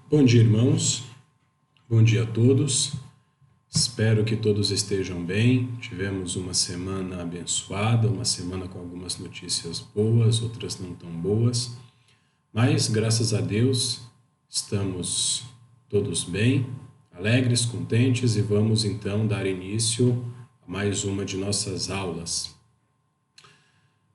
Bom dia, irmãos. Bom dia a todos. Espero que todos estejam bem. Tivemos uma semana abençoada, uma semana com algumas notícias boas, outras não tão boas. Mas, graças a Deus, estamos todos bem, alegres, contentes e vamos então dar início a mais uma de nossas aulas.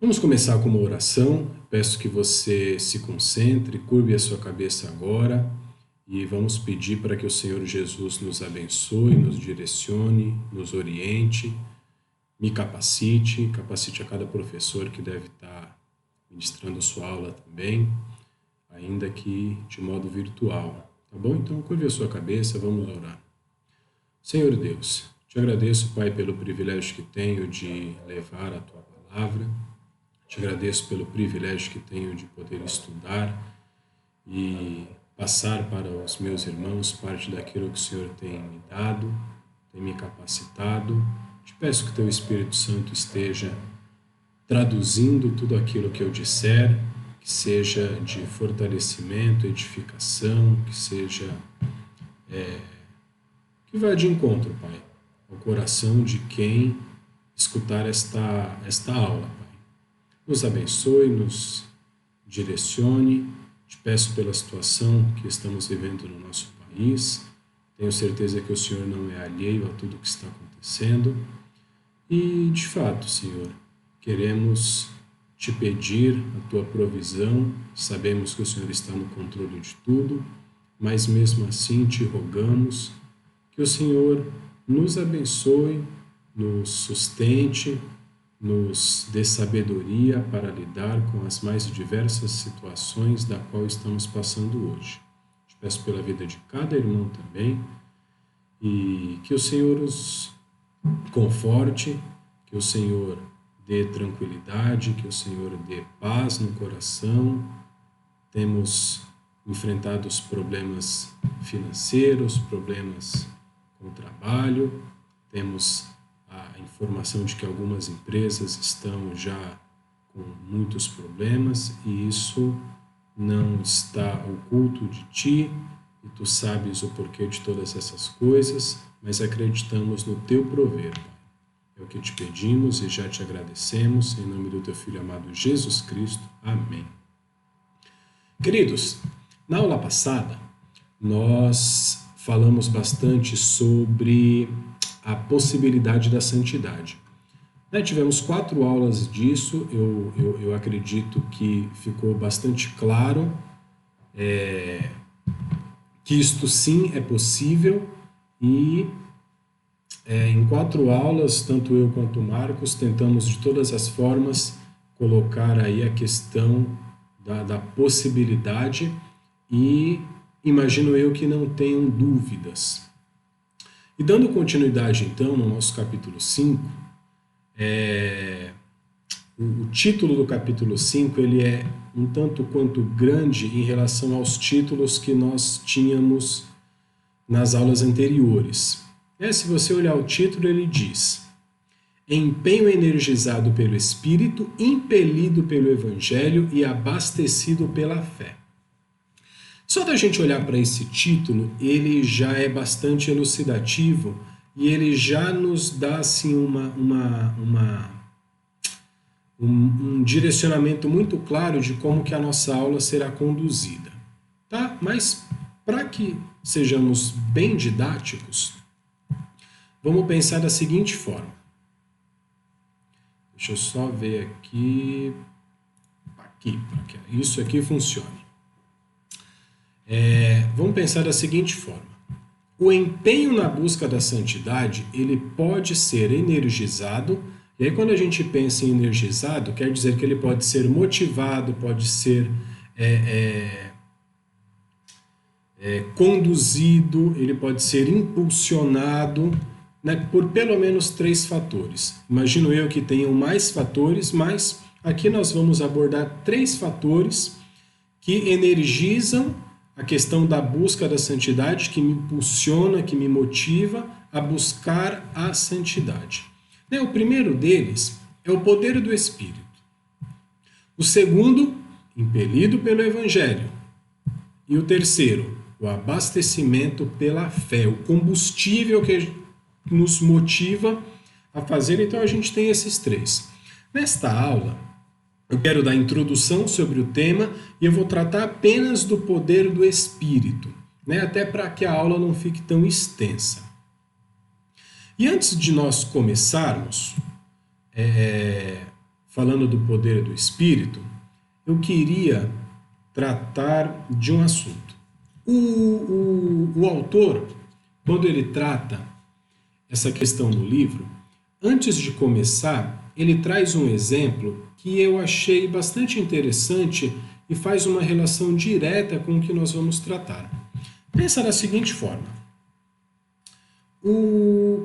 Vamos começar com uma oração. Peço que você se concentre, curve a sua cabeça agora e vamos pedir para que o Senhor Jesus nos abençoe, nos direcione, nos oriente, me capacite a cada professor que deve estar ministrando sua aula também, ainda que de modo virtual. Tá bom? Então curve a sua cabeça, vamos orar. Senhor Deus, te agradeço, Pai, pelo privilégio que tenho de levar a tua palavra. Te agradeço pelo privilégio que tenho de poder estudar e passar para os meus irmãos parte daquilo que o Senhor tem me dado, tem me capacitado. Te peço que teu Espírito Santo esteja traduzindo tudo aquilo que eu disser, que seja de fortalecimento, edificação, que seja que vá de encontro, Pai, ao coração de quem escutar esta aula, Pai. Nos abençoe, nos direcione. Te peço pela situação que estamos vivendo no nosso país. Tenho certeza que o Senhor não é alheio a tudo que está acontecendo. E, de fato, Senhor, queremos te pedir a tua provisão. Sabemos que o Senhor está no controle de tudo, mas mesmo assim te rogamos que o Senhor nos abençoe, nos sustente, nos dê sabedoria para lidar com as mais diversas situações da qual estamos passando hoje. Te peço pela vida de cada irmão também e que o Senhor os conforte, que o Senhor dê tranquilidade, que o Senhor dê paz no coração. Temos enfrentado os problemas financeiros, problemas com o trabalho, temos a informação de que algumas empresas estão já com muitos problemas e isso não está oculto de ti e tu sabes o porquê de todas essas coisas, mas acreditamos no teu prover, Pai. É o que te pedimos e já te agradecemos, em nome do teu Filho amado Jesus Cristo. Amém. Queridos, na aula passada nós falamos bastante sobre a possibilidade da santidade. Tivemos 4 aulas disso, eu acredito que ficou bastante claro que isto sim é possível e em 4 aulas, tanto eu quanto o Marcos, tentamos de todas as formas colocar aí a questão da possibilidade e imagino eu que não tenham dúvidas. E dando continuidade então no nosso capítulo 5, o título do capítulo 5 ele é um tanto quanto grande em relação aos títulos que nós tínhamos nas aulas anteriores. Se você olhar o título, ele diz: empenho energizado pelo Espírito, impelido pelo Evangelho e abastecido pela fé. Só da gente olhar para esse título, ele já é bastante elucidativo e ele já nos dá assim, um direcionamento muito claro de como que a nossa aula será conduzida. Tá? Mas para que sejamos bem didáticos, vamos pensar da seguinte forma. Deixa eu só ver aqui, para que isso aqui funcione. Vamos pensar da seguinte forma. O empenho na busca da santidade, ele pode ser energizado, e aí quando a gente pensa em energizado, quer dizer que ele pode ser motivado, pode ser conduzido, ele pode ser impulsionado, por pelo menos 3 fatores. Imagino eu que tenham mais fatores, mas aqui nós vamos abordar 3 fatores que energizam a questão da busca da santidade, que me impulsiona, que me motiva a buscar a santidade. O primeiro deles é o poder do Espírito. O segundo, impelido pelo Evangelho. E o terceiro, o abastecimento pela fé, o combustível que nos motiva a fazer. Então a gente tem esses três. Nesta aula, eu quero dar a introdução sobre o tema e eu vou tratar apenas do poder do Espírito, né? Até para que a aula não fique tão extensa. E antes de nós começarmos falando do poder do Espírito, eu queria tratar de um assunto. O autor, quando ele trata essa questão do livro, antes de começar, ele traz um exemplo que eu achei bastante interessante e faz uma relação direta com o que nós vamos tratar. Pensa da seguinte forma.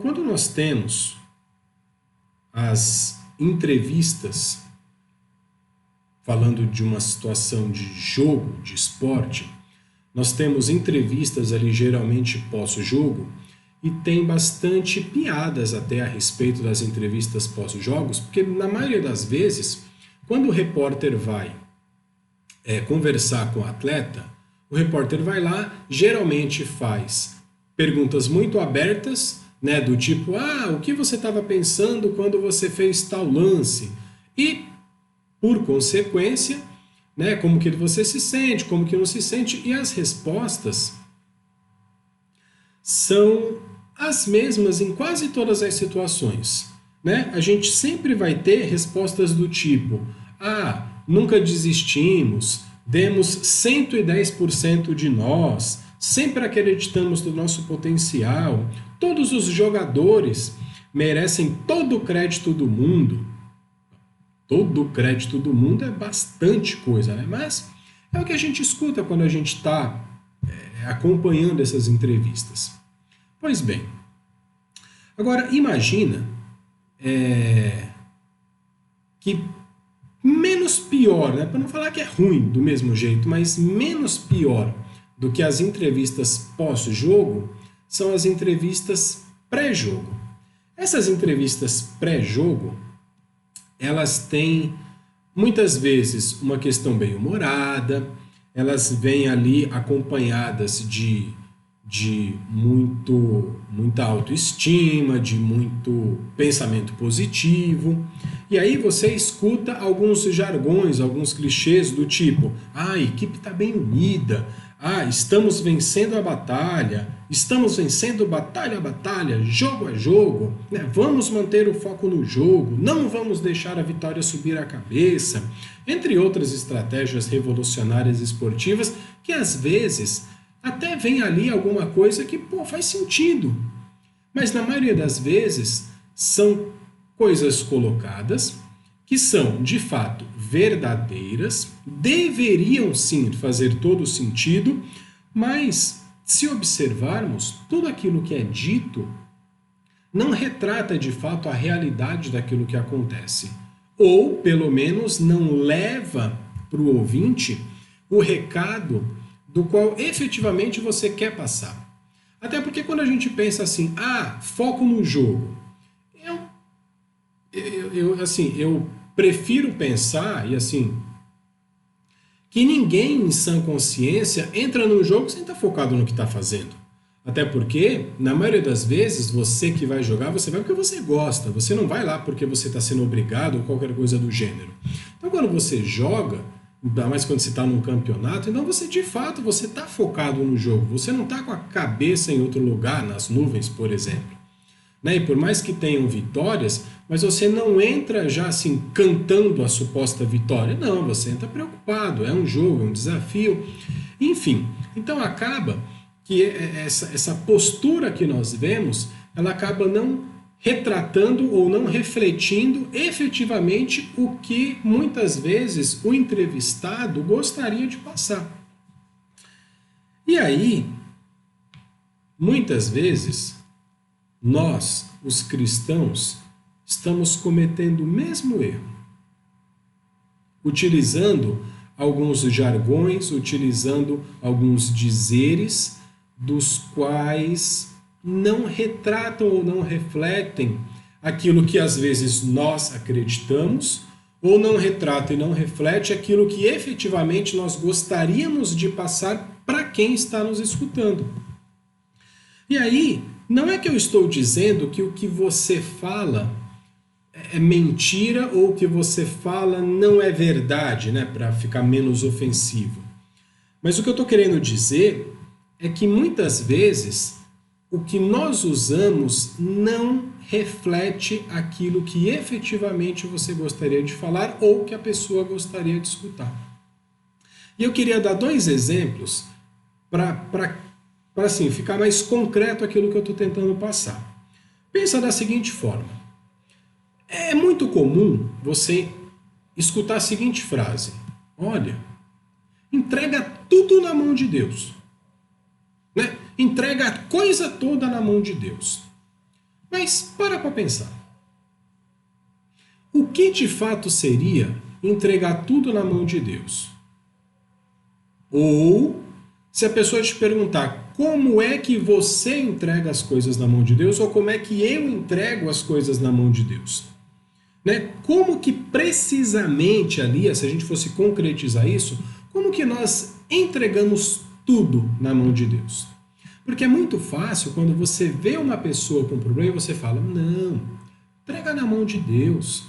Quando nós temos as entrevistas falando de uma situação de jogo, de esporte, nós temos entrevistas ali geralmente pós-jogo e tem bastante piadas até a respeito das entrevistas pós-jogos, porque na maioria das vezes, quando o repórter vai conversar com o atleta, o repórter vai lá, geralmente faz perguntas muito abertas, né, do tipo, o que você estava pensando quando você fez tal lance? E, por consequência, né, como que você se sente, como que não se sente, e as respostas são as mesmas em quase todas as situações, né? A gente sempre vai ter respostas do tipo, nunca desistimos, demos 110% de nós, sempre acreditamos no nosso potencial, todos os jogadores merecem todo o crédito do mundo. Todo o crédito do mundo é bastante coisa, né? Mas é o que a gente escuta quando a gente está acompanhando essas entrevistas. Pois bem, agora imagina que menos pior, né? Para não falar que é ruim do mesmo jeito, mas menos pior do que as entrevistas pós-jogo são as entrevistas pré-jogo. Essas entrevistas pré-jogo, elas têm muitas vezes uma questão bem humorada, elas vêm ali acompanhadas de muita autoestima, de muito pensamento positivo. E aí você escuta alguns jargões, alguns clichês do tipo, a equipe está bem unida, estamos vencendo a batalha, estamos vencendo batalha a batalha, jogo a jogo, né? Vamos manter o foco no jogo, não vamos deixar a vitória subir a cabeça, entre outras estratégias revolucionárias esportivas que às vezes até vem ali alguma coisa que faz sentido, mas na maioria das vezes são coisas colocadas que são de fato verdadeiras, deveriam sim fazer todo sentido, mas se observarmos, tudo aquilo que é dito não retrata de fato a realidade daquilo que acontece, ou pelo menos não leva para o ouvinte o recado do qual efetivamente você quer passar. Até porque quando a gente pensa assim, foco no jogo, eu prefiro pensar, que ninguém em sã consciência entra num jogo sem estar focado no que está fazendo. Até porque, na maioria das vezes, você que vai jogar, você vai porque você gosta. Você não vai lá porque você está sendo obrigado ou qualquer coisa do gênero. Então, quando você joga, ainda mais quando você está num campeonato, então você, de fato, você está focado no jogo. Você não está com a cabeça em outro lugar, nas nuvens, por exemplo. Né? E por mais que tenham vitórias, mas você não entra já assim cantando a suposta vitória. Não, você entra preocupado, é um jogo, é um desafio. Enfim, então acaba que essa postura que nós vemos, ela acaba não retratando ou não refletindo efetivamente o que muitas vezes o entrevistado gostaria de passar. E aí, muitas vezes, nós, os cristãos, estamos cometendo o mesmo erro, utilizando alguns jargões, utilizando alguns dizeres dos quais não retratam ou não refletem aquilo que às vezes nós acreditamos ou não retrata e não reflete aquilo que efetivamente nós gostaríamos de passar para quem está nos escutando. E aí, não é que eu estou dizendo que o que você fala é mentira ou o que você fala não é verdade, né, para ficar menos ofensivo. Mas o que eu estou querendo dizer é que muitas vezes o que nós usamos não reflete aquilo que efetivamente você gostaria de falar ou que a pessoa gostaria de escutar. E eu queria dar 2 exemplos para assim, ficar mais concreto aquilo que eu estou tentando passar. Pensa da seguinte forma. É muito comum você escutar a seguinte frase: olha, entrega tudo na mão de Deus. Né? Entrega a coisa toda na mão de Deus. Mas para pensar. O que de fato seria entregar tudo na mão de Deus? Ou, se a pessoa te perguntar como é que você entrega as coisas na mão de Deus, ou como é que eu entrego as coisas na mão de Deus? Né? Como que precisamente ali, se a gente fosse concretizar isso, como que nós entregamos tudo na mão de Deus? Porque é muito fácil quando você vê uma pessoa com problema e você fala, não, entrega na mão de Deus.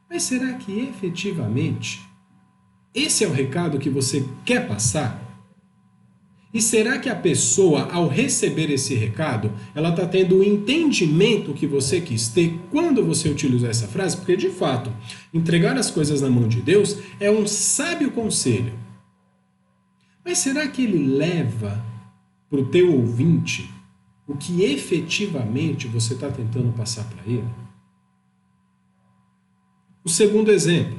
Mas será que efetivamente esse é o recado que você quer passar? E será que a pessoa, ao receber esse recado, ela está tendo o entendimento que você quis ter quando você utilizar essa frase? Porque, de fato, entregar as coisas na mão de Deus é um sábio conselho. Mas será que ele leva para o teu ouvinte o que efetivamente você está tentando passar para ele? O segundo exemplo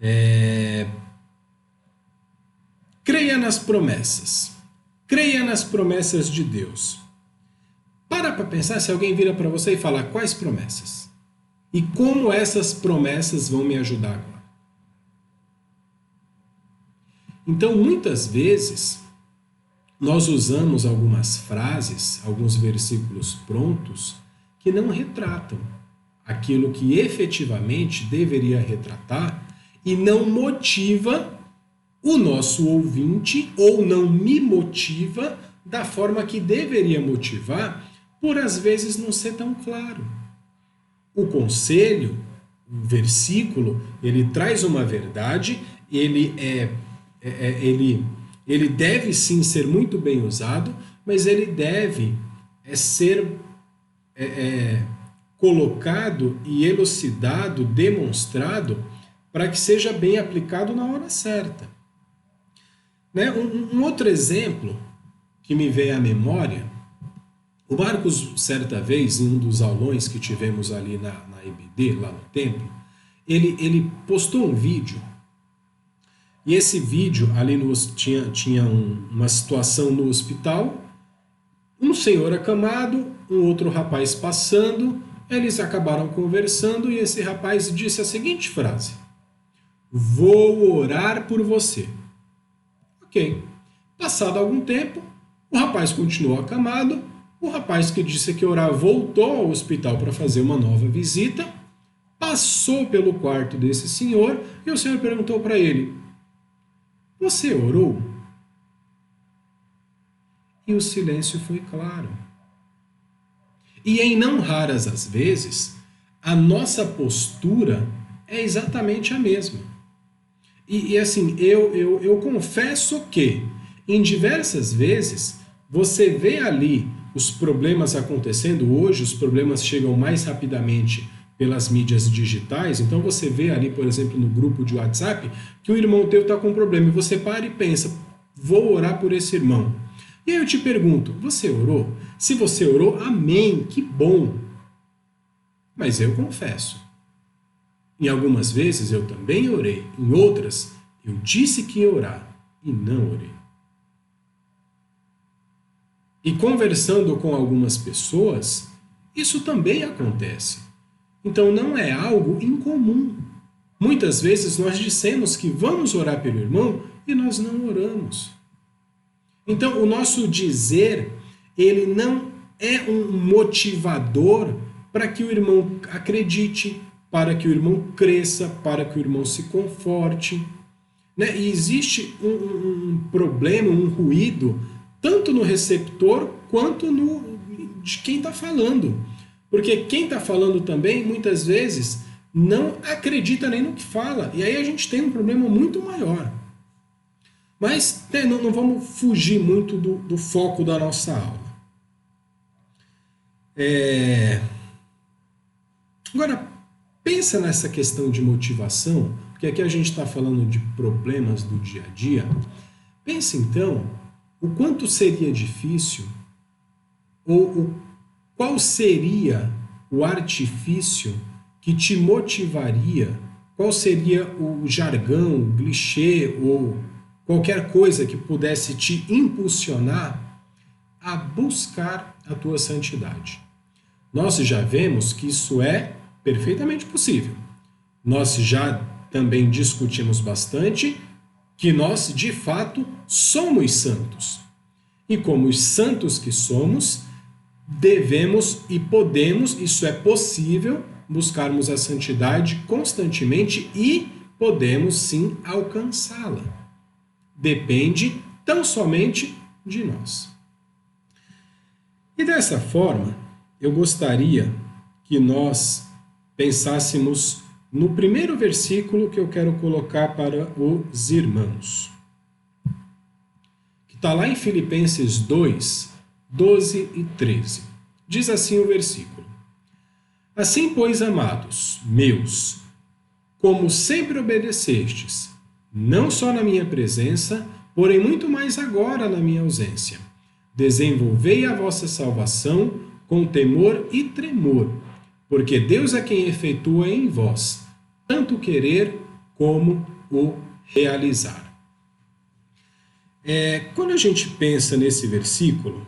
é: creia nas promessas. Creia nas promessas de Deus. Para pensar se alguém vira para você e fala quais promessas? E como essas promessas vão me ajudar agora? Então, muitas vezes, nós usamos algumas frases, alguns versículos prontos, que não retratam aquilo que efetivamente deveria retratar e não motiva o nosso ouvinte, ou não me motiva da forma que deveria motivar, por às vezes não ser tão claro. O conselho, o versículo, ele traz uma verdade, ele deve sim ser muito bem usado, mas ele deve ser colocado e elucidado, demonstrado, para que seja bem aplicado na hora certa. Né? Um outro exemplo que me veio à memória, o Marcos, certa vez, em um dos aulões que tivemos ali na EBD, lá no templo, ele postou um vídeo, e esse vídeo ali tinha uma situação no hospital, um senhor acamado, um outro rapaz passando, eles acabaram conversando e esse rapaz disse a seguinte frase: vou orar por você. Ok. Passado algum tempo, o rapaz continuou acamado, o rapaz que disse que orar voltou ao hospital para fazer uma nova visita, passou pelo quarto desse senhor e o senhor perguntou para ele: você orou? E o silêncio foi claro. E em não raras as vezes, a nossa postura é exatamente a mesma. E assim, eu confesso que, em diversas vezes, você vê ali os problemas acontecendo hoje, os problemas chegam mais rapidamente pelas mídias digitais, então você vê ali, por exemplo, no grupo de WhatsApp, que o irmão teu está com um problema, e você para e pensa, vou orar por esse irmão. E aí eu te pergunto, você orou? Se você orou, amém, que bom. Mas eu confesso, em algumas vezes eu também orei, em outras eu disse que ia orar e não orei. E conversando com algumas pessoas, isso também acontece. Então não é algo incomum. Muitas vezes nós dissemos que vamos orar pelo irmão e nós não oramos. Então o nosso dizer, ele não é um motivador para que o irmão acredite, para que o irmão cresça, para que o irmão se conforte. Né? E existe um problema, um ruído, tanto no receptor quanto de quem está falando. Porque quem está falando também, muitas vezes, não acredita nem no que fala. E aí a gente tem um problema muito maior. Mas não vamos fugir muito do foco da nossa aula. Agora, pensa nessa questão de motivação, porque aqui a gente está falando de problemas do dia a dia. Pensa então o quanto seria difícil ou qual seria o artifício que te motivaria, qual seria o jargão, o clichê ou qualquer coisa que pudesse te impulsionar a buscar a tua santidade. Nós já vemos que isso é perfeitamente possível. Nós já também discutimos bastante que nós, de fato, somos santos. E como os santos que somos, devemos e podemos, isso é possível, buscarmos a santidade constantemente e podemos sim alcançá-la. Depende tão somente de nós. E dessa forma, eu gostaria que nós pensássemos no primeiro versículo que eu quero colocar para os irmãos, que está lá em Filipenses 2, 12 e 13. Diz assim o versículo: Assim, pois, amados meus, como sempre obedecestes, não só na minha presença, porém muito mais agora na minha ausência, desenvolvei a vossa salvação com temor e tremor, porque Deus é quem efetua em vós, tanto o querer como o realizar. Quando a gente pensa nesse versículo,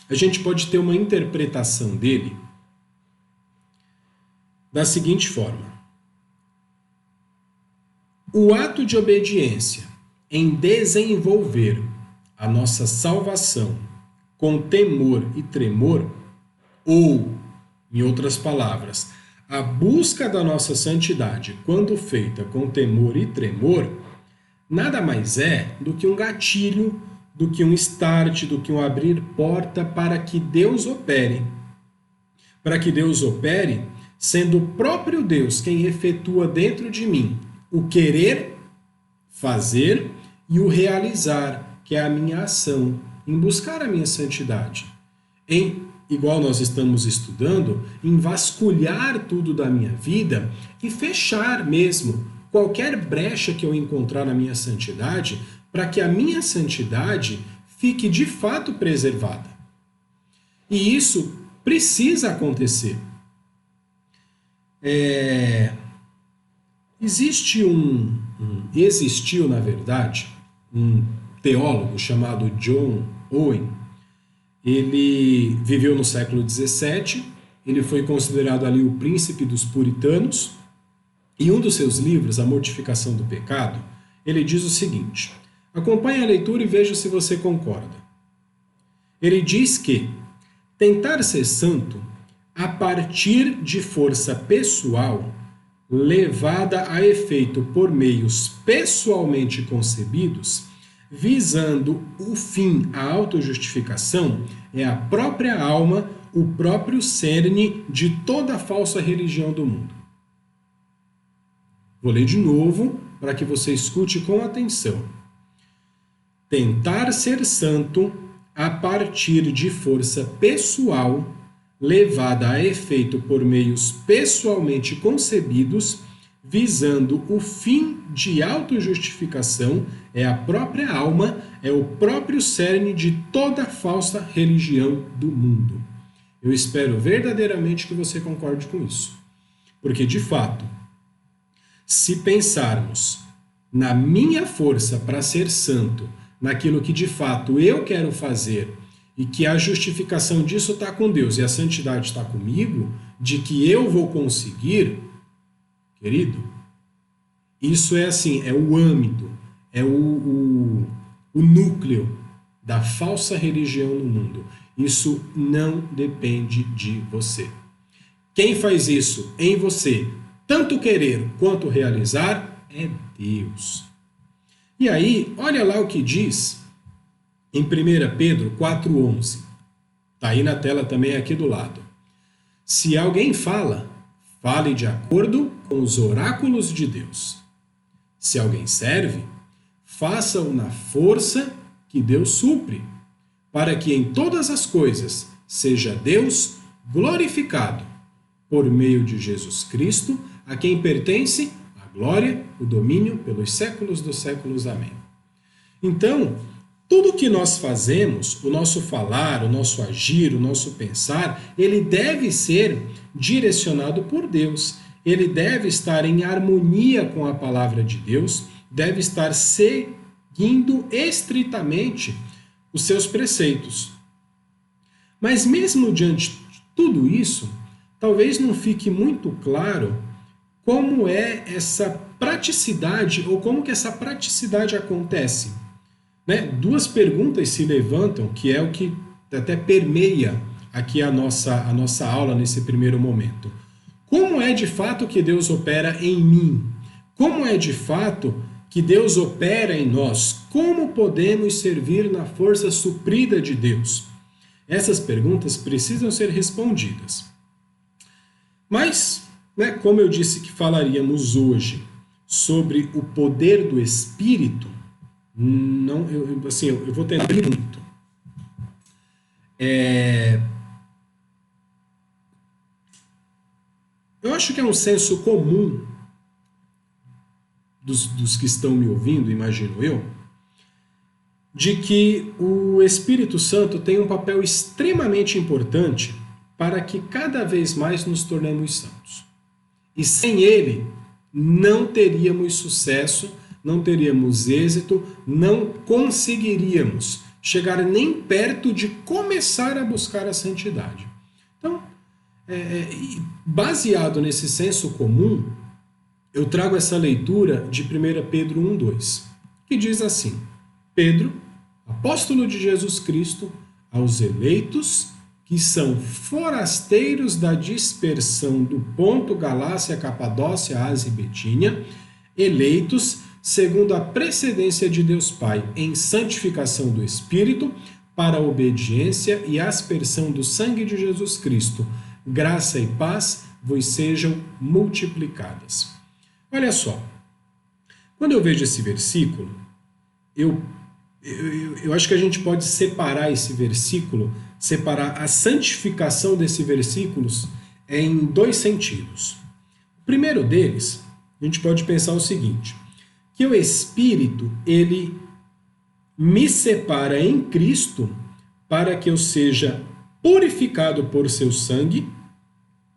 a gente pode ter uma interpretação dele da seguinte forma: o ato de obediência em desenvolver a nossa salvação com temor e tremor, ou, em outras palavras, a busca da nossa santidade quando feita com temor e tremor, nada mais é do que um gatilho, do que um start, do que um abrir porta para que Deus opere. Para que Deus opere, sendo o próprio Deus quem efetua dentro de mim o querer, fazer e o realizar, que é a minha ação, em buscar a minha santidade. Igual nós estamos estudando, em vasculhar tudo da minha vida e fechar mesmo qualquer brecha que eu encontrar na minha santidade, para que a minha santidade fique de fato preservada. E isso precisa acontecer. Existiu, na verdade, um teólogo chamado John Owen. Ele viveu no século XVII, ele foi considerado ali o príncipe dos puritanos, e um dos seus livros, A Mortificação do Pecado, ele diz o seguinte: acompanhe a leitura e veja se você concorda. Ele diz que tentar ser santo a partir de força pessoal, levada a efeito por meios pessoalmente concebidos, visando o fim, a autojustificação, é a própria alma, o próprio cerne de toda a falsa religião do mundo. Vou ler de novo para que você escute com atenção. Tentar ser santo a partir de força pessoal, levada a efeito por meios pessoalmente concebidos, visando o fim de autojustificação, é a própria alma, é o próprio cerne de toda a falsa religião do mundo. Eu espero verdadeiramente que você concorde com isso. Porque, de fato, se pensarmos na minha força para ser santo, naquilo que de fato eu quero fazer, e que a justificação disso está com Deus e a santidade está comigo, de que eu vou conseguir, querido, isso é assim, é o âmbito, é o núcleo da falsa religião no mundo. Isso não depende de você. Quem faz isso em você, tanto querer quanto realizar, é Deus. E aí, olha lá o que diz em 1 Pedro 4,11. Está aí na tela também aqui do lado. Se alguém fala, fale de acordo com os oráculos de Deus. Se alguém serve, faça-o na força que Deus supre, para que em todas as coisas seja Deus glorificado, por meio de Jesus Cristo, a quem pertence a glória, o domínio pelos séculos dos séculos. Amém. Então, tudo que nós fazemos, o nosso falar, o nosso agir, o nosso pensar, ele deve ser direcionado por Deus. Ele deve estar em harmonia com a palavra de Deus, deve estar seguindo estritamente os seus preceitos. Mas mesmo diante de tudo isso, talvez não fique muito claro como é essa praticidade ou como que essa praticidade acontece. Né? Duas perguntas se levantam, que é o que até permeia aqui a nossa aula nesse primeiro momento. Como é de fato que Deus opera em mim? Como é de fato que Deus opera em nós? Como podemos servir na força suprida de Deus? Essas perguntas precisam ser respondidas. Mas, né, como eu disse que falaríamos hoje sobre o poder do Espírito, eu vou tentar muito. Eu acho que é um senso comum dos que estão me ouvindo, imagino eu, de que o Espírito Santo tem um papel extremamente importante para que cada vez mais nos tornemos santos. E sem ele, não teríamos sucesso, não teríamos êxito, não conseguiríamos chegar nem perto de começar a buscar a santidade. Então, baseado nesse senso comum, eu trago essa leitura de 1 Pedro 1,2, que diz assim: Pedro, apóstolo de Jesus Cristo, aos eleitos que são forasteiros da dispersão do Ponto, Galácia, Capadócia, Ásia e Betínia, eleitos segundo a precedência de Deus Pai em santificação do Espírito, para a obediência e aspersão do sangue de Jesus Cristo, graça e paz vos sejam multiplicadas. Olha só, quando eu vejo esse versículo, eu acho que a gente pode separar esse versículo, separar a santificação desse versículo em dois sentidos. O primeiro deles, a gente pode pensar o seguinte, que o Espírito, ele me separa em Cristo para que eu seja purificado por seu sangue.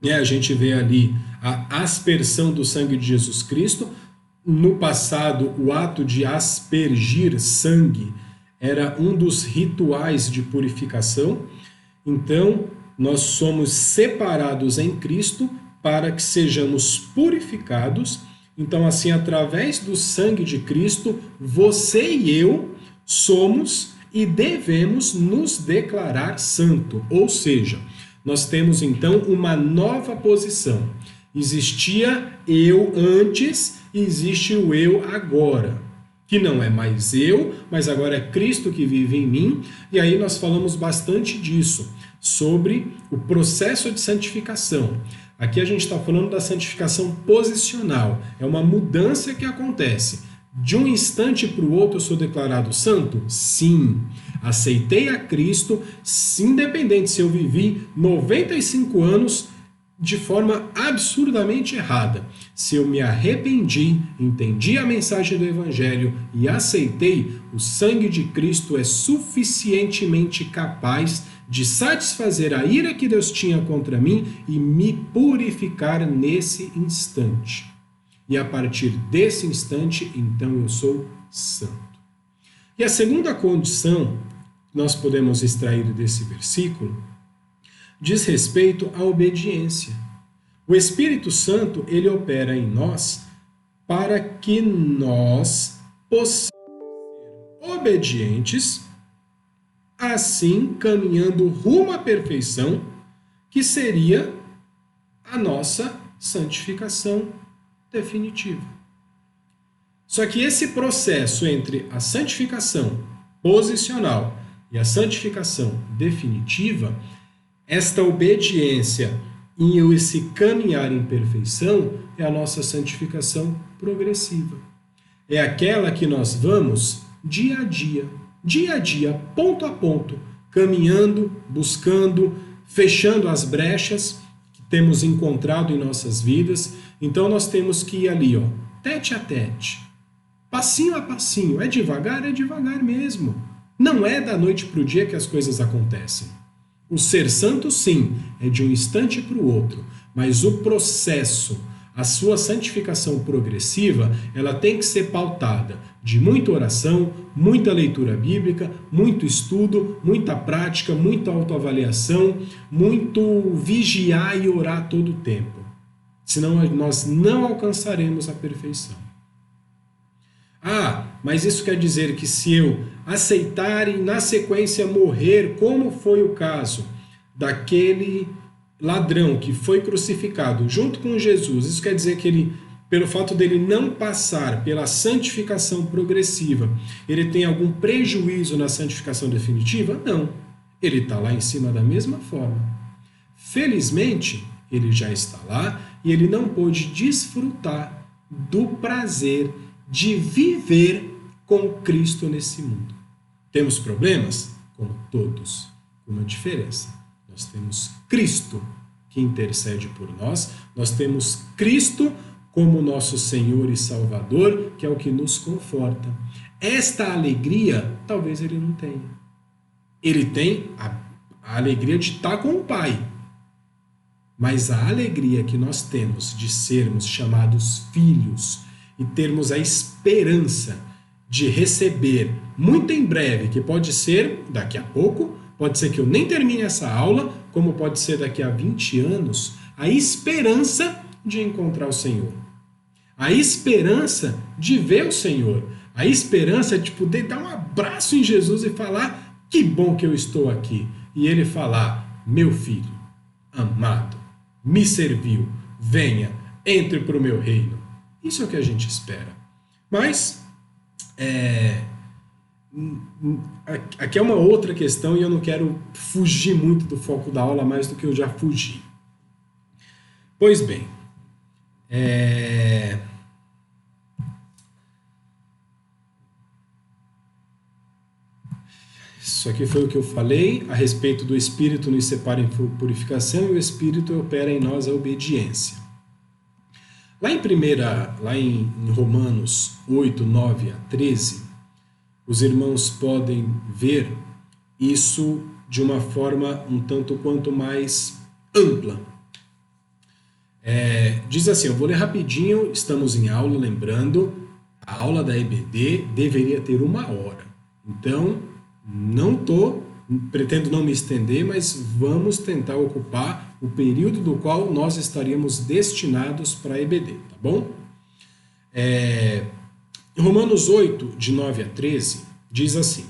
A gente vê ali a aspersão do sangue de Jesus Cristo. No passado, o ato de aspergir sangue era um dos rituais de purificação. Então, nós somos separados em Cristo para que sejamos purificados. Então, assim, através do sangue de Cristo, você e eu somos e devemos nos declarar santo. Ou seja, nós temos então uma nova posição. Existia eu antes e existe o eu agora, que não é mais eu, mas agora é Cristo que vive em mim. E aí nós falamos bastante disso, sobre o processo de santificação. Aqui a gente está falando da santificação posicional. É uma mudança que acontece. De um instante para o outro eu sou declarado santo? Sim. Aceitei a Cristo, independente se eu vivi 95 anos de forma absurdamente errada. Se eu me arrependi, entendi a mensagem do Evangelho e aceitei, o sangue de Cristo é suficientemente capaz de satisfazer a ira que Deus tinha contra mim e me purificar nesse instante. E a partir desse instante, então eu sou santo. E a segunda condição que nós podemos extrair desse versículo diz respeito à obediência. O Espírito Santo, ele opera em nós para que nós possamos ser obedientes assim caminhando rumo à perfeição, que seria a nossa santificação definitiva. Só que esse processo entre a santificação posicional e a santificação definitiva, esta obediência e esse caminhar em perfeição é a nossa santificação progressiva. É aquela que nós vamos dia a dia, ponto a ponto, caminhando, buscando, fechando as brechas que temos encontrado em nossas vidas. Então nós temos que ir ali, tete a tete, passinho a passinho. É devagar mesmo. Não é da noite para o dia que as coisas acontecem. O ser santo, sim, é de um instante para o outro, mas o processo, a sua santificação progressiva, ela tem que ser pautada de muita oração, muita leitura bíblica, muito estudo, muita prática, muita autoavaliação, muito vigiar e orar todo o tempo. Senão nós não alcançaremos a perfeição. Mas isso quer dizer que se eu aceitar e na sequência morrer, como foi o caso daquele ladrão que foi crucificado junto com Jesus, isso quer dizer que ele, pelo fato dele não passar pela santificação progressiva, ele tem algum prejuízo na santificação definitiva? Não. Ele está lá em cima da mesma forma. Felizmente, ele já está lá e ele não pôde desfrutar do prazer de viver com Cristo nesse mundo. Temos problemas? Como todos, com uma diferença. Nós temos Cristo que intercede por nós, nós temos Cristo como nosso Senhor e Salvador, que é o que nos conforta. Esta alegria, talvez ele não tenha. Ele tem a alegria de estar com o Pai. Mas a alegria que nós temos de sermos chamados filhos e termos a esperança de receber muito em breve, que pode ser daqui a pouco, pode ser que eu nem termine essa aula, como pode ser daqui a 20 anos, a esperança de encontrar o Senhor. A esperança de ver o Senhor. A esperança de poder dar um abraço em Jesus e falar: que bom que eu estou aqui. E ele falar: meu filho, amado, me serviu, venha, entre para o meu reino. Isso é o que a gente espera. Mas, aqui é uma outra questão e eu não quero fugir muito do foco da aula mais do que eu já fugi. Pois bem, isso aqui foi o que eu falei a respeito do Espírito nos separa em purificação e o Espírito opera em nós a obediência. Lá em Romanos 8, 9 a 13, os irmãos podem ver isso de uma forma um tanto quanto mais ampla. Diz assim, eu vou ler rapidinho, estamos em aula, lembrando, a aula da EBD deveria ter 1 hora. Então, pretendo não me estender, mas vamos tentar ocupar o período do qual nós estaríamos destinados para a EBD, tá bom? Em Romanos 8, de 9 a 13, diz assim: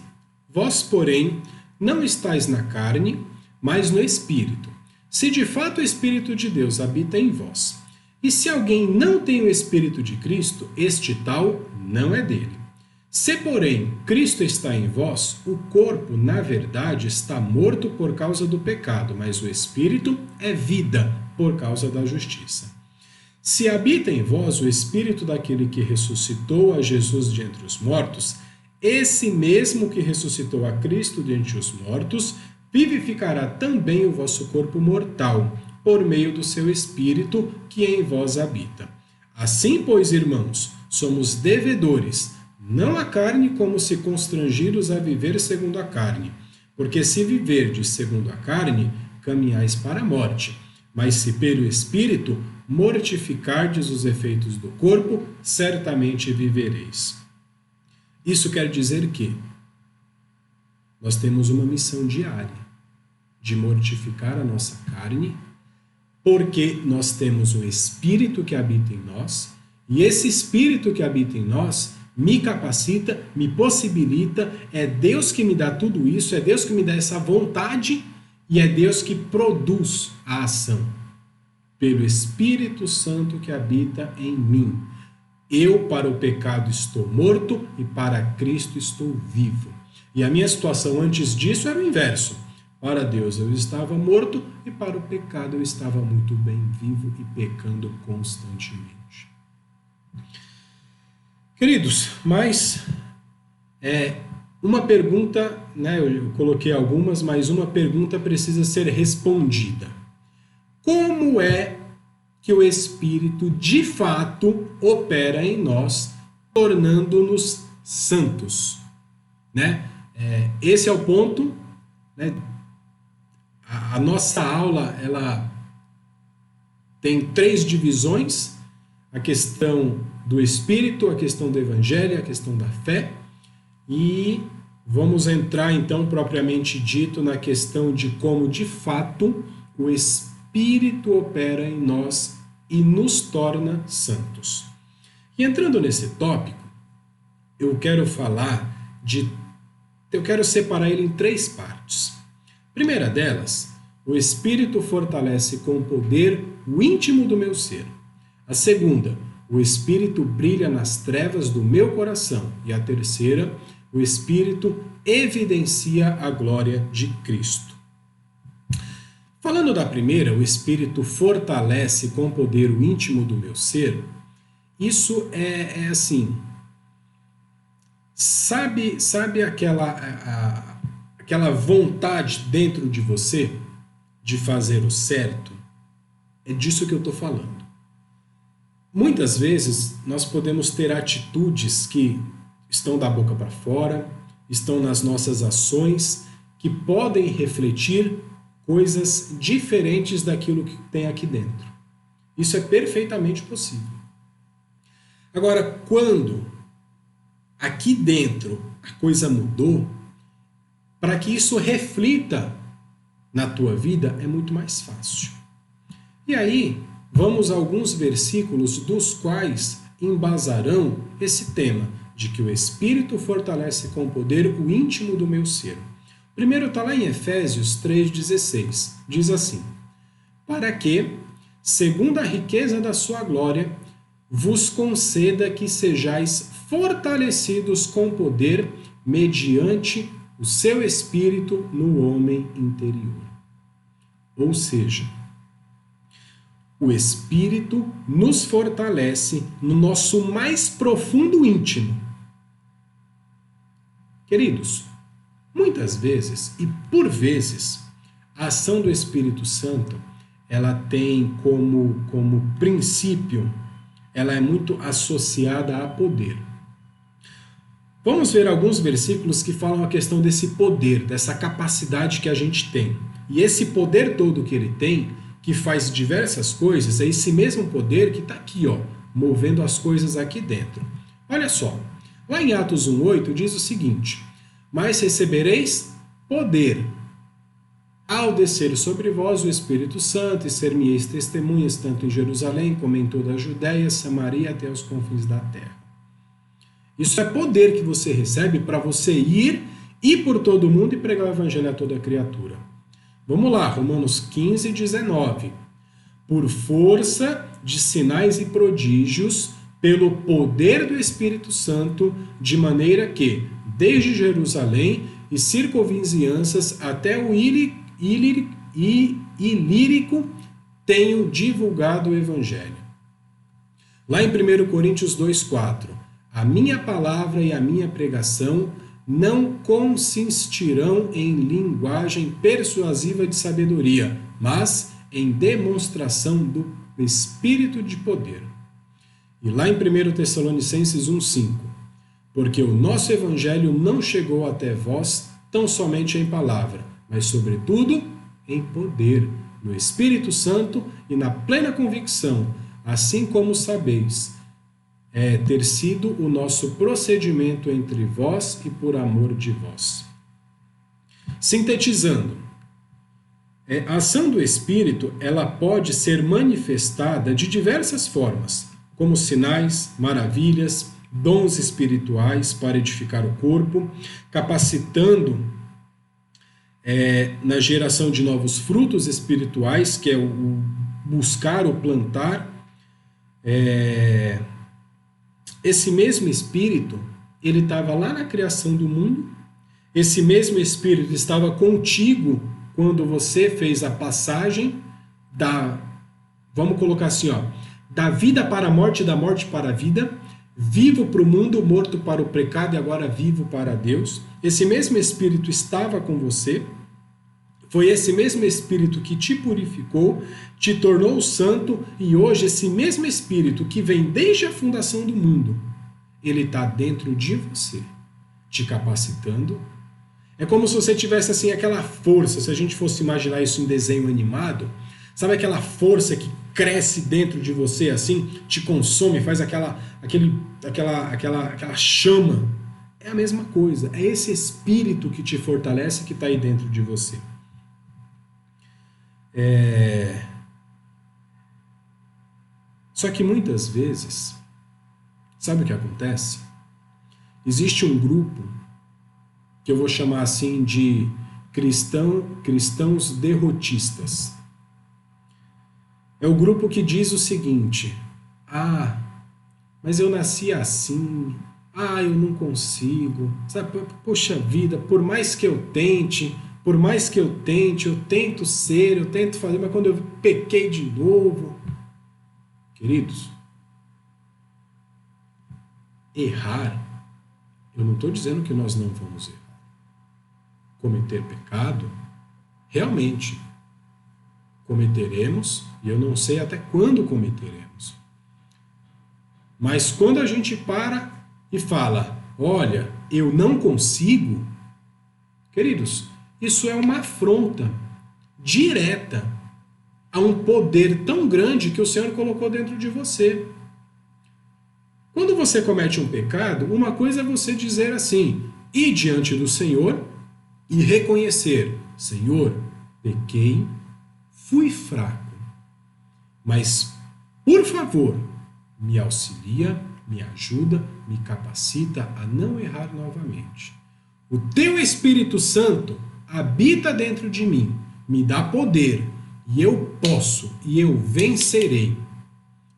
vós, porém, não estáis na carne, mas no Espírito, se de fato o Espírito de Deus habita em vós. E se alguém não tem o Espírito de Cristo, este tal não é dele. Se, porém, Cristo está em vós, o corpo, na verdade, está morto por causa do pecado, mas o Espírito é vida por causa da justiça. Se habita em vós o Espírito daquele que ressuscitou a Jesus de entre os mortos, esse mesmo que ressuscitou a Cristo de entre os mortos, vivificará também o vosso corpo mortal, por meio do seu Espírito que em vós habita. Assim, pois, irmãos, somos devedores, não a carne como se constrangidos a viver segundo a carne, porque se viverdes segundo a carne, caminhais para a morte, mas se pelo Espírito mortificardes os efeitos do corpo, certamente vivereis. Isso quer dizer que nós temos uma missão diária de mortificar a nossa carne, porque nós temos um Espírito que habita em nós, e esse Espírito que habita em nós me capacita, me possibilita, é Deus que me dá tudo isso, é Deus que me dá essa vontade e é Deus que produz a ação. Pelo Espírito Santo que habita em mim. Eu para o pecado estou morto e para Cristo estou vivo. E a minha situação antes disso era o inverso. Para Deus eu estava morto e para o pecado eu estava muito bem vivo e pecando constantemente. Queridos, mas uma pergunta, né, eu coloquei algumas, mas uma pergunta precisa ser respondida. Como é que o Espírito de fato opera em nós, tornando-nos santos? Né? Esse é o ponto, né? A nossa aula ela tem 3 divisões: a questão do Espírito, a questão do Evangelho, a questão da fé, e vamos entrar então propriamente dito na questão de como de fato o Espírito opera em nós e nos torna santos. E entrando nesse tópico, eu quero separar ele em 3 partes. Primeira delas, o Espírito fortalece com poder o íntimo do meu ser. A segunda, o Espírito brilha nas trevas do meu coração. E a terceira, o Espírito evidencia a glória de Cristo. Falando da primeira, o Espírito fortalece com poder o íntimo do meu ser. Isso é assim. Sabe aquela vontade dentro de você de fazer o certo? É disso que eu estou falando. Muitas vezes nós podemos ter atitudes que estão da boca para fora, estão nas nossas ações, que podem refletir coisas diferentes daquilo que tem aqui dentro. Isso é perfeitamente possível. Agora, quando aqui dentro a coisa mudou, para que isso reflita na tua vida é muito mais fácil. E aí, vamos a alguns versículos dos quais embasarão esse tema de que o Espírito fortalece com poder o íntimo do meu ser. Primeiro está lá em Efésios 3,16. Diz assim: para que, segundo a riqueza da sua glória, vos conceda que sejais fortalecidos com poder mediante o seu Espírito no homem interior. Ou seja, o Espírito nos fortalece no nosso mais profundo íntimo. Queridos, muitas vezes e por vezes, a ação do Espírito Santo, ela tem como princípio, ela é muito associada a poder. Vamos ver alguns versículos que falam a questão desse poder, dessa capacidade que a gente tem. E esse poder todo que ele tem, que faz diversas coisas, é esse mesmo poder que está aqui, movendo as coisas aqui dentro. Olha só, lá em Atos 1,8 diz o seguinte: mas recebereis poder ao descer sobre vós o Espírito Santo, e ser-me-eis testemunhas tanto em Jerusalém como em toda a Judéia, Samaria até os confins da terra. Isso é poder que você recebe para você ir por todo mundo e pregar o evangelho a toda criatura. Vamos lá, Romanos 15, 19. Por força de sinais e prodígios, pelo poder do Espírito Santo, de maneira que, desde Jerusalém e circunvizinhanças até o Ilírico, tenho divulgado o evangelho. Lá em 1 Coríntios 2,4. A minha palavra e a minha pregação não consistirão em linguagem persuasiva de sabedoria, mas em demonstração do Espírito de poder. E lá em 1 Tessalonicenses 1,5. Porque o nosso evangelho não chegou até vós tão somente em palavra, mas sobretudo em poder, no Espírito Santo e na plena convicção, assim como sabeis, ter sido o nosso procedimento entre vós e por amor de vós. Sintetizando, a ação do Espírito ela pode ser manifestada de diversas formas, como sinais, maravilhas, dons espirituais para edificar o corpo, capacitando na geração de novos frutos espirituais, que é o buscar, o plantar. Esse mesmo Espírito, ele estava lá na criação do mundo, esse mesmo Espírito estava contigo quando você fez a passagem vamos colocar assim, da vida para a morte, da morte para a vida, vivo para o mundo, morto para o pecado e agora vivo para Deus. Esse mesmo Espírito estava com você, foi esse mesmo Espírito que te purificou, te tornou santo, e hoje esse mesmo Espírito que vem desde a fundação do mundo, ele está dentro de você, te capacitando. É como se você tivesse assim aquela força, se a gente fosse imaginar isso em desenho animado, sabe aquela força que cresce dentro de você assim, te consome, faz aquela chama. É a mesma coisa, é esse Espírito que te fortalece, que está aí dentro de você. Só que muitas vezes, sabe o que acontece? Existe um grupo que eu vou chamar assim de cristãos derrotistas. É o grupo que diz o seguinte: mas eu nasci assim, eu não consigo, sabe? Poxa vida, por mais que eu tente, eu tento ser, eu tento fazer, mas quando eu pequei de novo. Queridos, errar, eu não estou dizendo que nós não vamos errar. Cometer pecado, realmente cometeremos, e eu não sei até quando cometeremos. Mas quando a gente para e fala, olha, eu não consigo, queridos, isso é uma afronta direta a um poder tão grande que o Senhor colocou dentro de você. Quando você comete um pecado, uma coisa é você dizer assim, ir diante do Senhor e reconhecer, Senhor, pequei, fui fraco, mas, por favor, me auxilia, me ajuda, me capacita a não errar novamente. O teu Espírito Santo habita dentro de mim, me dá poder, e eu posso, e eu vencerei.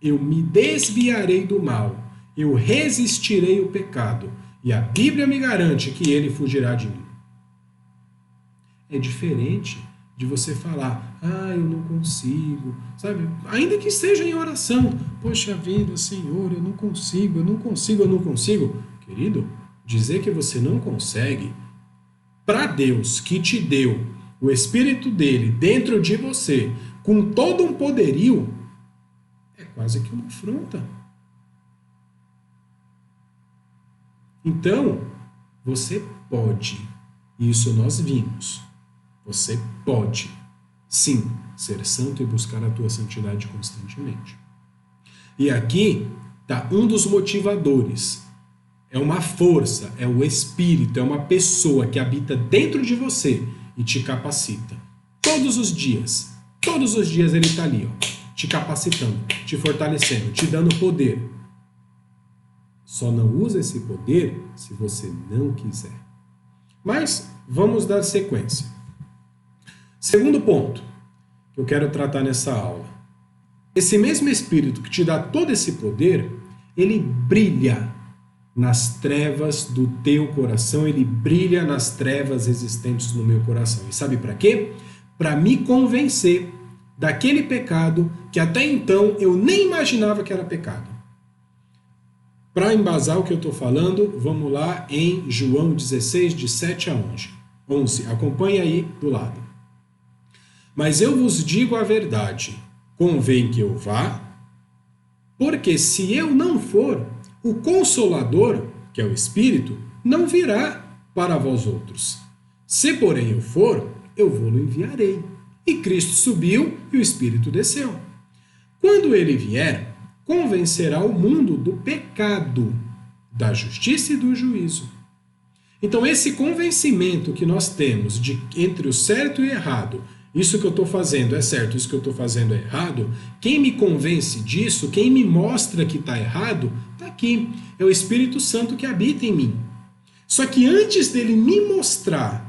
Eu me desviarei do mal, eu resistirei o pecado, e a Bíblia me garante que ele fugirá de mim. É diferente de você falar, eu não consigo, sabe? Ainda que esteja em oração, poxa vida, Senhor, eu não consigo. Querido, dizer que você não consegue, para Deus que te deu o Espírito dele dentro de você, com todo um poderio, é quase que uma afronta. Então, você pode, isso nós vimos, você pode, sim, ser santo e buscar a tua santidade constantemente. E aqui está um dos motivadores. É uma força, é o Espírito, é uma pessoa que habita dentro de você e te capacita. Todos os dias ele está ali, te capacitando, te fortalecendo, te dando poder. Só não usa esse poder se você não quiser. Mas vamos dar sequência. Segundo ponto que eu quero tratar nessa aula. Esse mesmo Espírito que te dá todo esse poder, ele brilha nas trevas do teu coração, ele brilha nas trevas existentes no meu coração. E sabe para quê? Para me convencer daquele pecado que até então eu nem imaginava que era pecado. Para embasar o que eu estou falando, vamos lá em João 16, de 7 a 11. Acompanha aí do lado. Mas eu vos digo a verdade, convém que eu vá, porque se eu não for, o Consolador, que é o Espírito, não virá para vós outros. Se, porém, eu for, eu vou-lo enviarei. E Cristo subiu e o Espírito desceu. Quando ele vier, convencerá o mundo do pecado, da justiça e do juízo. Então, esse convencimento que nós temos de entre o certo e o errado, isso que eu estou fazendo é certo, isso que eu estou fazendo é errado, quem me convence disso, quem me mostra que está errado, está aqui. É o Espírito Santo que habita em mim. Só que antes dele me mostrar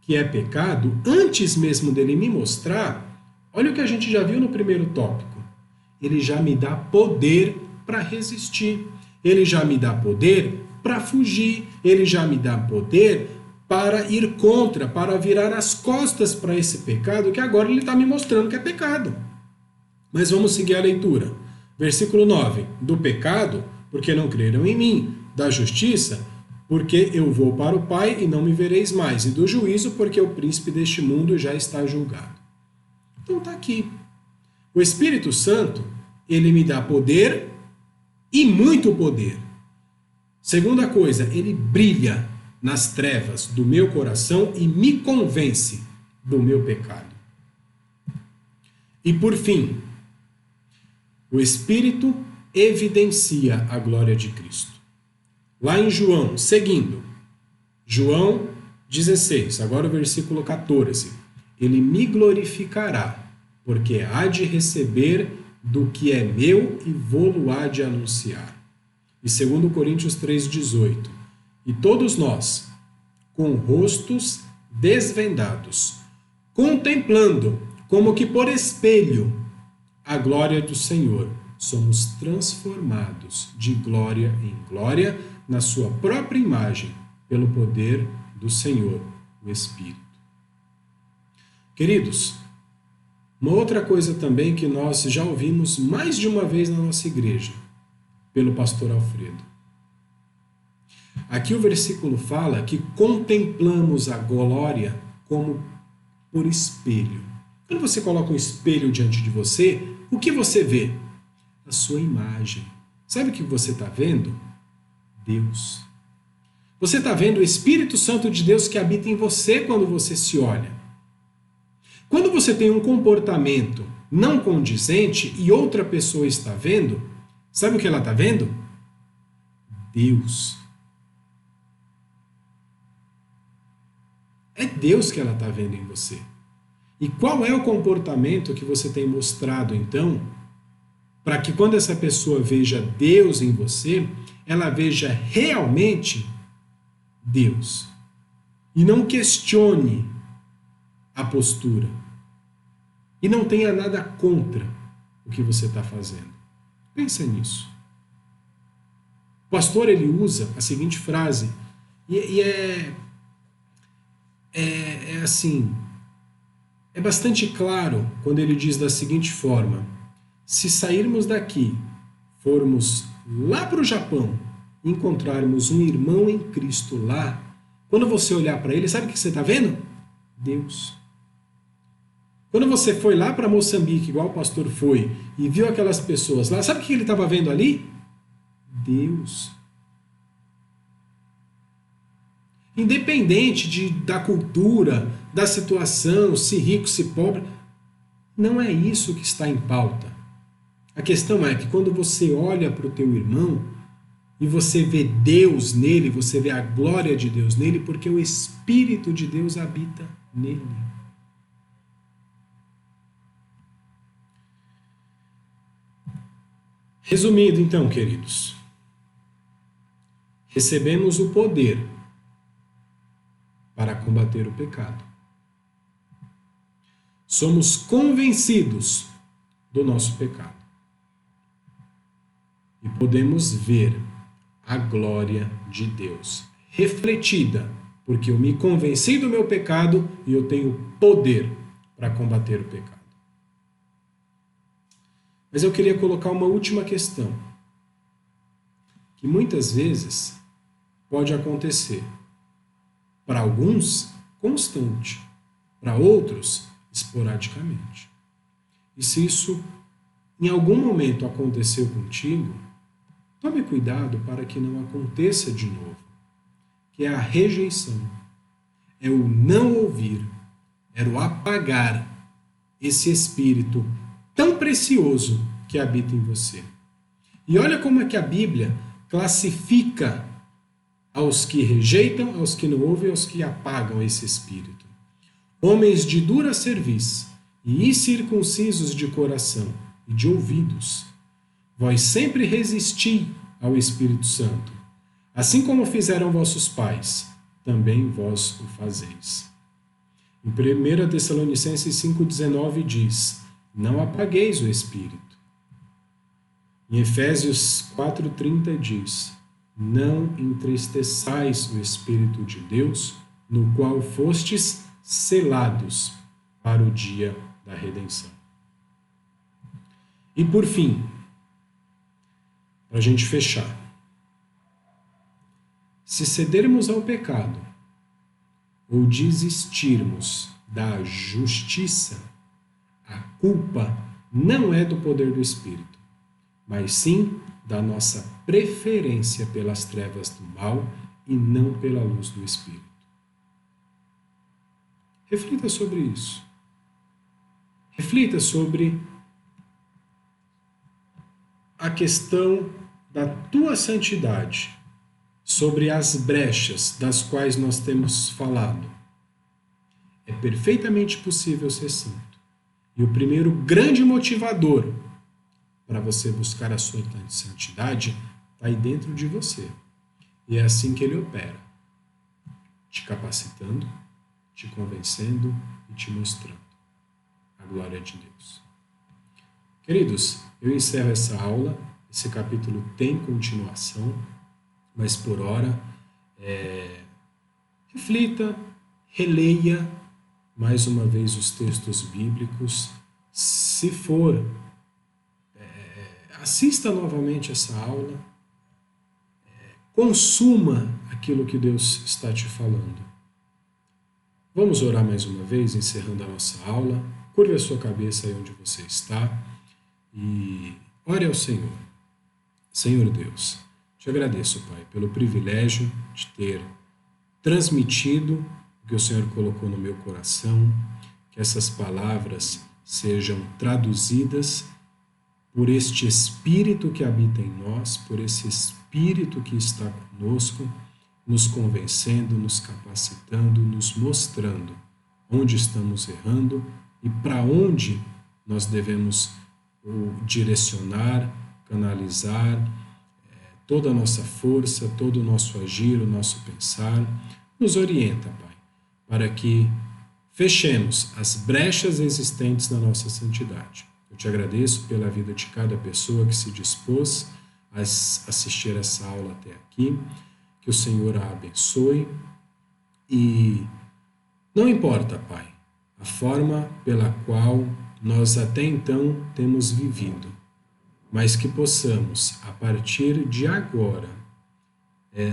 que é pecado, antes mesmo dele me mostrar, olha o que a gente já viu no primeiro tópico. Ele já me dá poder para resistir. Ele já me dá poder para fugir. Ele já me dá poder para ir contra, para virar as costas para esse pecado que agora ele está me mostrando que é pecado. Mas vamos seguir a leitura. Versículo 9. Do pecado, porque não creram em mim. Da justiça, porque eu vou para o Pai e não me vereis mais. E do juízo, porque o príncipe deste mundo já está julgado. Então está aqui. O Espírito Santo, ele me dá poder e muito poder. Segunda coisa, ele brilha nas trevas do meu coração e me convence do meu pecado. E por fim, o Espírito evidencia a glória de Cristo. Lá em João, seguindo, João 16, agora o versículo 14. Ele me glorificará, porque há de receber do que é meu e vou-lo há de anunciar. E 2 Coríntios 3,18. E todos nós, com rostos desvendados, contemplando, como que por espelho, a glória do Senhor, somos transformados de glória em glória na sua própria imagem, pelo poder do Senhor, o Espírito. Queridos, uma outra coisa também que nós já ouvimos mais de uma vez na nossa igreja, pelo pastor Alfredo. Aqui o versículo fala que contemplamos a glória como por espelho. Quando você coloca um espelho diante de você, o que você vê? A sua imagem. Sabe o que você está vendo? Deus. Você está vendo o Espírito Santo de Deus que habita em você quando você se olha. Quando você tem um comportamento não condizente e outra pessoa está vendo, sabe o que ela está vendo? Deus. É Deus que ela está vendo em você. E qual é o comportamento que você tem mostrado, então, para que quando essa pessoa veja Deus em você, ela veja realmente Deus. E não questione a postura. E não tenha nada contra o que você está fazendo. Pensa nisso. O pastor, ele usa a seguinte frase, e é assim, é bastante claro quando ele diz da seguinte forma: se sairmos daqui, formos lá para o Japão, e encontrarmos um irmão em Cristo lá, quando você olhar para ele, sabe o que você está vendo? Deus. Quando você foi lá para Moçambique, igual o pastor foi, e viu aquelas pessoas lá, sabe o que ele estava vendo ali? Deus. Independente da cultura, da situação, se rico, se pobre, não é isso que está em pauta. A questão é que quando você olha para o teu irmão e você vê Deus nele, você vê a glória de Deus nele, porque o Espírito de Deus habita nele. Resumindo então, queridos, recebemos o poder para combater o pecado. Somos convencidos do nosso pecado. E podemos ver a glória de Deus refletida, porque eu me convenci do meu pecado e eu tenho poder para combater o pecado. Mas eu queria colocar uma última questão, que muitas vezes pode acontecer. Para alguns, constante. Para outros, esporadicamente. E se isso em algum momento aconteceu contigo, tome cuidado para que não aconteça de novo. Que é a rejeição, é o não ouvir, é o apagar esse espírito tão precioso que habita em você. E olha como é que a Bíblia classifica aos que rejeitam, aos que não ouvem, aos que apagam esse espírito. Homens de dura cerviz e incircuncisos de coração e de ouvidos, vós sempre resisti ao Espírito Santo, assim como fizeram vossos pais, também vós o fazeis. Em 1 Tessalonicenses 5,19 diz: não apagueis o Espírito. Em Efésios 4,30 diz: não entristeçais o Espírito de Deus, no qual fostes selados para o dia da redenção. E por fim, para a gente fechar, se cedermos ao pecado ou desistirmos da justiça, a culpa não é do poder do Espírito, mas sim da nossa preferência pelas trevas do mal e não pela luz do Espírito. Reflita sobre isso. Reflita sobre a questão da tua santidade, sobre as brechas das quais nós temos falado. É perfeitamente possível ser santo. E o primeiro grande motivador para você buscar a sua santidade está aí dentro de você. E é assim que ele opera, te capacitando, te convencendo e te mostrando a glória de Deus. Queridos, eu encerro essa aula. Esse capítulo tem continuação, mas por hora, reflita, releia mais uma vez os textos bíblicos. Se for, assista novamente essa aula, consuma aquilo que Deus está te falando. Vamos orar mais uma vez, encerrando a nossa aula. Curve a sua cabeça aí onde você está e ore ao Senhor. Senhor Deus, te agradeço, Pai, pelo privilégio de ter transmitido o que o Senhor colocou no meu coração, que essas palavras sejam traduzidas por este Espírito que habita em nós, por esse Espírito que está conosco, nos convencendo, nos capacitando, nos mostrando onde estamos errando e para onde nós devemos direcionar, canalizar toda a nossa força, todo o nosso agir, o nosso pensar. Nos orienta, Pai, para que fechemos as brechas existentes na nossa santidade. Eu te agradeço pela vida de cada pessoa que se dispôs a assistir essa aula até aqui. Que o Senhor a abençoe e não importa, Pai, a forma pela qual nós até então temos vivido, mas que possamos, a partir de agora,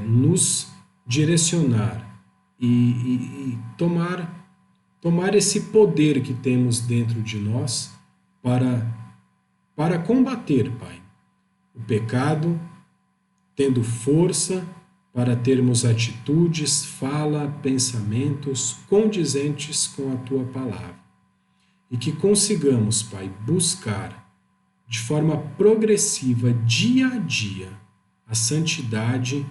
nos direcionar e tomar esse poder que temos dentro de nós para combater, Pai, o pecado, tendo força para termos atitudes, fala, pensamentos condizentes com a Tua palavra. E que consigamos, Pai, buscar de forma progressiva, dia a dia, a santidade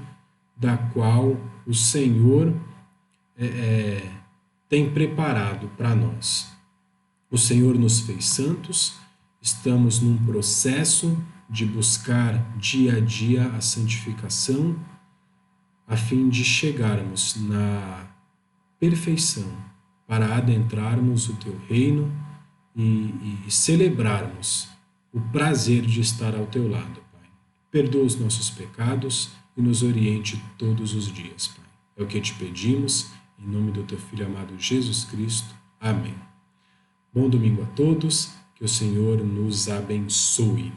da qual o Senhor tem preparado para nós. O Senhor nos fez santos, estamos num processo de buscar dia a dia a santificação, a fim de chegarmos na perfeição, para adentrarmos o Teu reino e celebrarmos o prazer de estar ao Teu lado, Pai. Perdoa os nossos pecados e nos oriente todos os dias, Pai. É o que te pedimos, em nome do Teu Filho amado Jesus Cristo. Amém. Bom domingo a todos, que o Senhor nos abençoe.